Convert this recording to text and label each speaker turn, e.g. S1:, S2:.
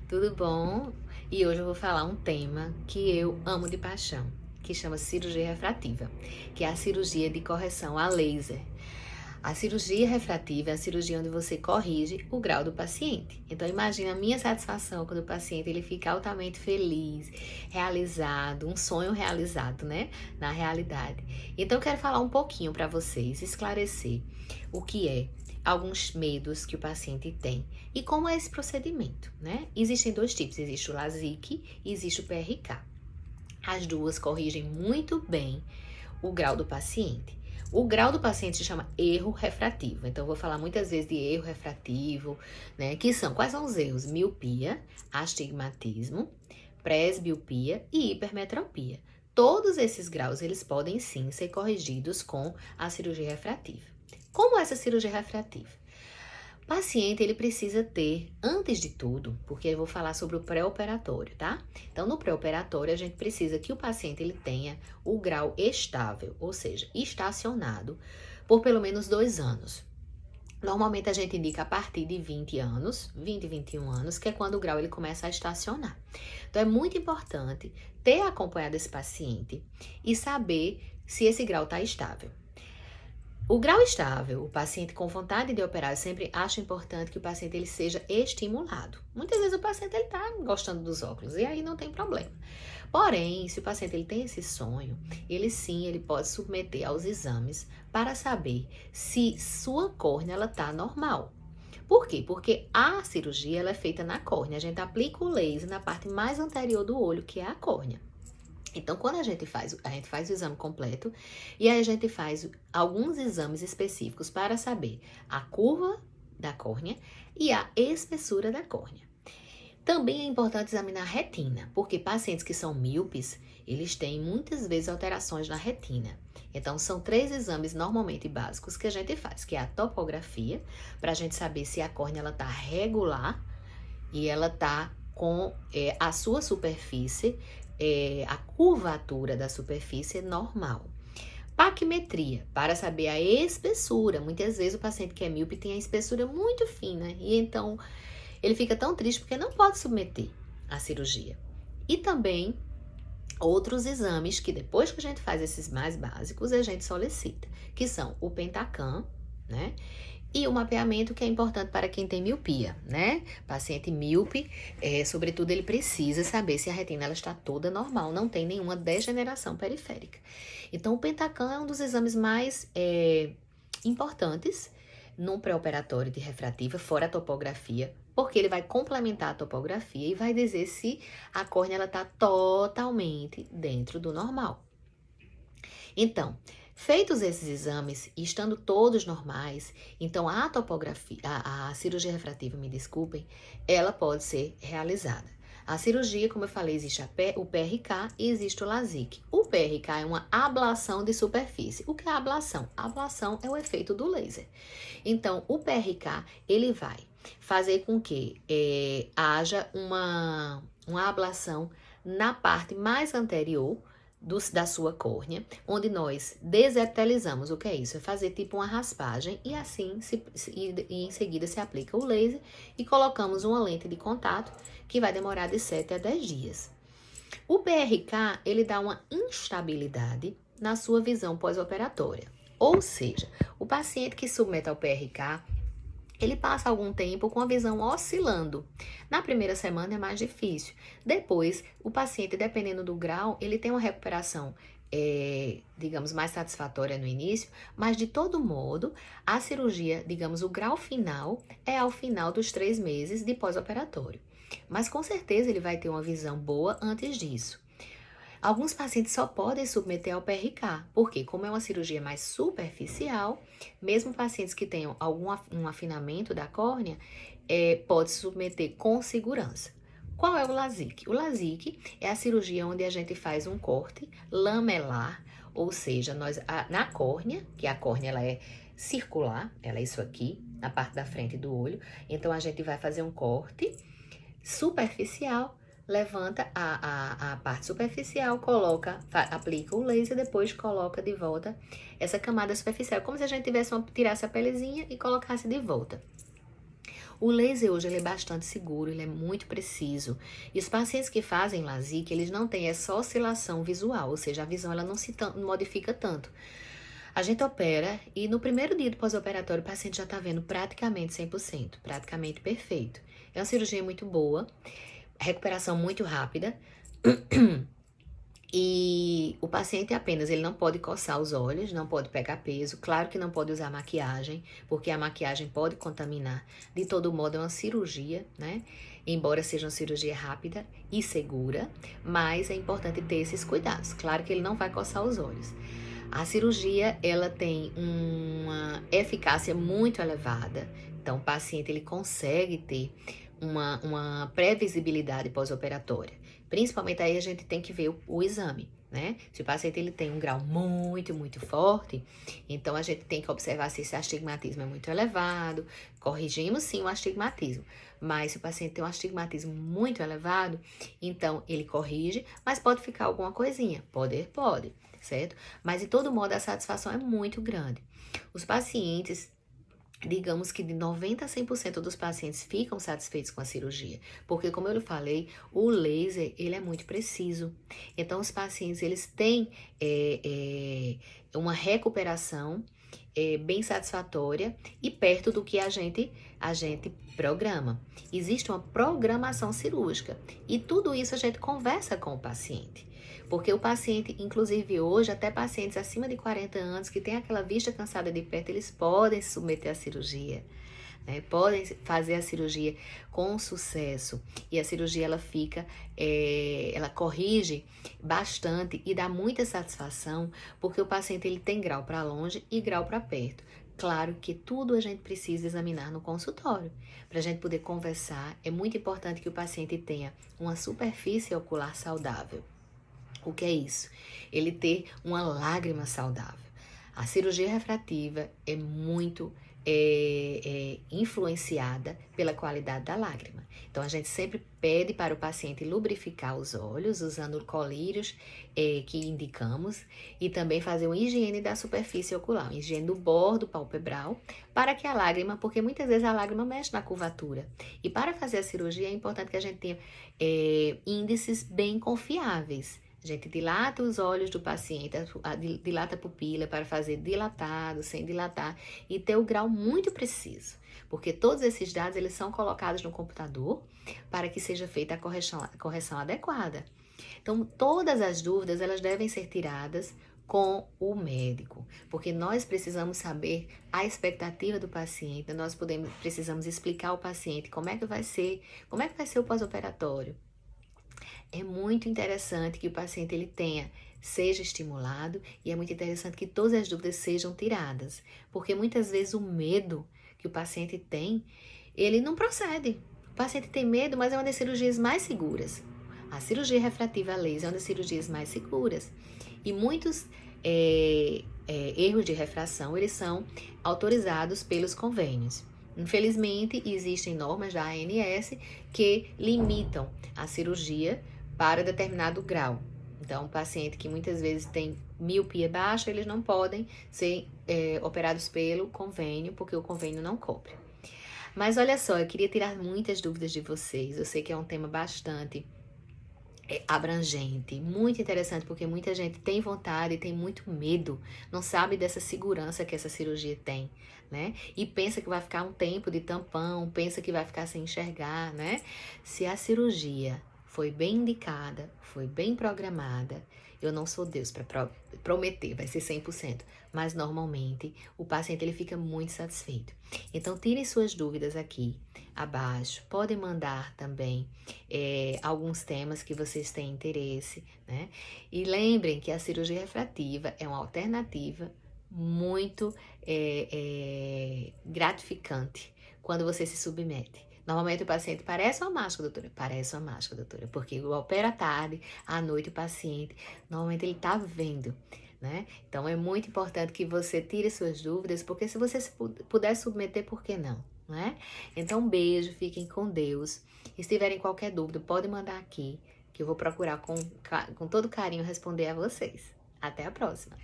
S1: Tudo bom? E hoje eu vou falar um tema que eu amo de paixão, que chama cirurgia refrativa, que é a cirurgia de correção a laser. A cirurgia refrativa é a cirurgia onde você corrige o grau do paciente. Então imagine a minha satisfação quando o paciente ele fica altamente feliz, realizado, um sonho realizado, né? Na realidade. Então eu quero falar um pouquinho para vocês, esclarecer o que é alguns medos que o paciente tem e como é esse procedimento, né? Existem dois tipos, existe o LASIK e existe o PRK. As duas corrigem muito bem o grau do paciente. O grau do paciente se chama erro refrativo. Então, eu vou falar muitas vezes de erro refrativo, né? Que são, quais são os erros? Miopia, astigmatismo, presbiopia e hipermetropia. Todos esses graus, eles podem sim ser corrigidos com a cirurgia refrativa. Como é essa cirurgia refrativa? O paciente, ele precisa ter, antes de tudo, porque eu vou falar sobre o pré-operatório, tá? Então, no pré-operatório, a gente precisa que o paciente, ele tenha o grau estável, ou seja, estacionado, por pelo menos 2 anos. Normalmente, a gente indica a partir de 20 anos, 20, 21 anos, que é quando o grau, ele começa a estacionar. Então, é muito importante ter acompanhado esse paciente e saber se esse grau está estável. O grau estável, o paciente com vontade de operar, eu sempre acho importante que o paciente ele seja estimulado. Muitas vezes o paciente ele tá gostando dos óculos e aí não tem problema. Porém, se o paciente ele tem esse sonho, ele sim, ele pode submeter aos exames para saber se sua córnea ela tá normal. Por quê? Porque a cirurgia ela é feita na córnea. A gente aplica o laser na parte mais anterior do olho, que é a córnea. Então, quando a gente faz o exame completo e aí a gente faz alguns exames específicos para saber a curva da córnea e a espessura da córnea. Também é importante examinar a retina, porque pacientes que são míopes, eles têm muitas vezes alterações na retina. Então, são 3 exames normalmente básicos que a gente faz, que é a topografia, para a gente saber se a córnea está regular e ela está com a sua superfície, a curvatura da superfície normal. Paquimetria, para saber a espessura. Muitas vezes o paciente que é míope tem a espessura muito fina e então ele fica tão triste porque não pode submeter à cirurgia. E também outros exames que depois que a gente faz esses mais básicos, a gente solicita, que são o Pentacam, né? E o mapeamento que é importante para quem tem miopia, né? Paciente míope, sobretudo, ele precisa saber se a retina ela está toda normal, não tem nenhuma degeneração periférica. Então, o Pentacam é um dos exames mais importantes num pré-operatório de refrativa, fora a topografia, porque ele vai complementar a topografia e vai dizer se a córnea está totalmente dentro do normal. Então, feitos esses exames, e estando todos normais, então a topografia, a cirurgia refrativa, me desculpem, ela pode ser realizada. A cirurgia, como eu falei, existe o PRK e existe o LASIK. O PRK é uma ablação de superfície. O que é a ablação? A ablação é o efeito do laser. Então, o PRK, ele vai fazer com que haja uma ablação na parte mais anterior da sua córnea, onde nós desepitelizamos. O que é isso? É fazer tipo uma raspagem e assim e em seguida se aplica o laser e colocamos uma lente de contato que vai demorar de 7 a 10 dias. O PRK, ele dá uma instabilidade na sua visão pós-operatória. Ou seja, o paciente que submete ao PRK, ele passa algum tempo com a visão oscilando. Na primeira semana é mais difícil. Depois, o paciente, dependendo do grau, ele tem uma recuperação, digamos, mais satisfatória no início, mas de todo modo, a cirurgia, digamos, o grau final é ao final dos 3 meses de pós-operatório. Mas com certeza ele vai ter uma visão boa antes disso. Alguns pacientes só podem submeter ao PRK, porque como é uma cirurgia mais superficial, mesmo pacientes que tenham um afinamento da córnea, pode se submeter com segurança. Qual é o LASIK? O LASIK é a cirurgia onde a gente faz um corte lamelar, ou seja, na córnea, que a córnea ela é circular, ela é isso aqui, na parte da frente do olho, então a gente vai fazer um corte superficial, levanta a parte superficial, aplica o laser, depois coloca de volta essa camada superficial, como se a gente tirasse a pelezinha e colocasse de volta. O laser hoje ele é bastante seguro, ele é muito preciso. E os pacientes que fazem LASIK, eles não têm essa oscilação visual, ou seja, a visão ela não se modifica tanto. A gente opera e no primeiro dia do pós-operatório o paciente já está vendo praticamente 100%, praticamente perfeito. É uma cirurgia muito boa, recuperação muito rápida. E o paciente apenas, ele não pode coçar os olhos, não pode pegar peso, claro que não pode usar maquiagem, porque a maquiagem pode contaminar. De todo modo, é uma cirurgia, né? Embora seja uma cirurgia rápida e segura, mas é importante ter esses cuidados. Claro que ele não vai coçar os olhos. A cirurgia, ela tem uma eficácia muito elevada, então o paciente ele consegue ter uma previsibilidade pós-operatória. Principalmente aí a gente tem que ver o exame, né? Se o paciente ele tem um grau muito forte, então a gente tem que observar se esse astigmatismo é muito elevado. Corrigimos sim o astigmatismo, mas se o paciente tem um astigmatismo muito elevado, então ele corrige, mas pode ficar alguma coisinha, pode, certo? Mas de todo modo a satisfação é muito grande. Os pacientes, digamos que de 90% a 100% dos pacientes ficam satisfeitos com a cirurgia, porque como eu lhe falei, o laser ele é muito preciso. Então os pacientes eles têm uma recuperação bem satisfatória e perto do que a gente programa. Existe uma programação cirúrgica e tudo isso a gente conversa com o paciente. Porque o paciente, inclusive hoje, até pacientes acima de 40 anos que têm aquela vista cansada de perto, eles podem se submeter à cirurgia, né? Podem fazer a cirurgia com sucesso. E a cirurgia, ela fica, ela corrige bastante e dá muita satisfação, porque o paciente ele tem grau para longe e grau para perto. Claro que tudo a gente precisa examinar no consultório. Para a gente poder conversar, é muito importante que o paciente tenha uma superfície ocular saudável. O que é isso? Ele ter uma lágrima saudável. A cirurgia refrativa é muito influenciada pela qualidade da lágrima. Então, a gente sempre pede para o paciente lubrificar os olhos, usando colírios que indicamos, e também fazer uma higiene da superfície ocular, uma higiene do bordo palpebral, para que a lágrima, porque muitas vezes a lágrima mexe na curvatura. E para fazer a cirurgia é importante que a gente tenha índices bem confiáveis. A gente dilata os olhos do paciente, dilata a pupila para fazer dilatado, sem dilatar e ter o grau muito preciso. Porque todos esses dados eles são colocados no computador para que seja feita a correção adequada. Então, todas as dúvidas elas devem ser tiradas com o médico, porque nós precisamos saber a expectativa do paciente, nós precisamos explicar ao paciente como é que vai ser o pós-operatório. É muito interessante que o paciente ele seja estimulado e é muito interessante que todas as dúvidas sejam tiradas, porque muitas vezes o medo que o paciente tem, ele não procede. O paciente tem medo, mas é uma das cirurgias mais seguras. A cirurgia refrativa a laser é uma das cirurgias mais seguras e muitos erros de refração eles são autorizados pelos convênios. Infelizmente, existem normas da ANS que limitam a cirurgia para determinado grau. Então, um paciente que muitas vezes tem miopia baixa, eles não podem ser operados pelo convênio, porque o convênio não cobre. Mas olha só, eu queria tirar muitas dúvidas de vocês. Eu sei que é um tema bastante abrangente, muito interessante, porque muita gente tem vontade e tem muito medo, não sabe dessa segurança que essa cirurgia tem, né? E pensa que vai ficar um tempo de tampão, pensa que vai ficar sem enxergar, né? Se a cirurgia foi bem indicada, foi bem programada, eu não sou Deus para prometer, vai ser 100%, mas normalmente o paciente ele fica muito satisfeito. Então, tirem suas dúvidas aqui abaixo, podem mandar também alguns temas que vocês têm interesse, né? E lembrem que a cirurgia refrativa é uma alternativa muito gratificante quando você se submete. Normalmente o paciente parece uma máscara, doutora. Parece uma máscara, doutora. Porque opera à tarde, à noite o paciente, normalmente ele tá vendo, né? Então é muito importante que você tire suas dúvidas, porque se você puder submeter, por que não, né? Então um beijo, fiquem com Deus. E se tiverem qualquer dúvida, pode mandar aqui, que eu vou procurar com todo carinho responder a vocês. Até a próxima!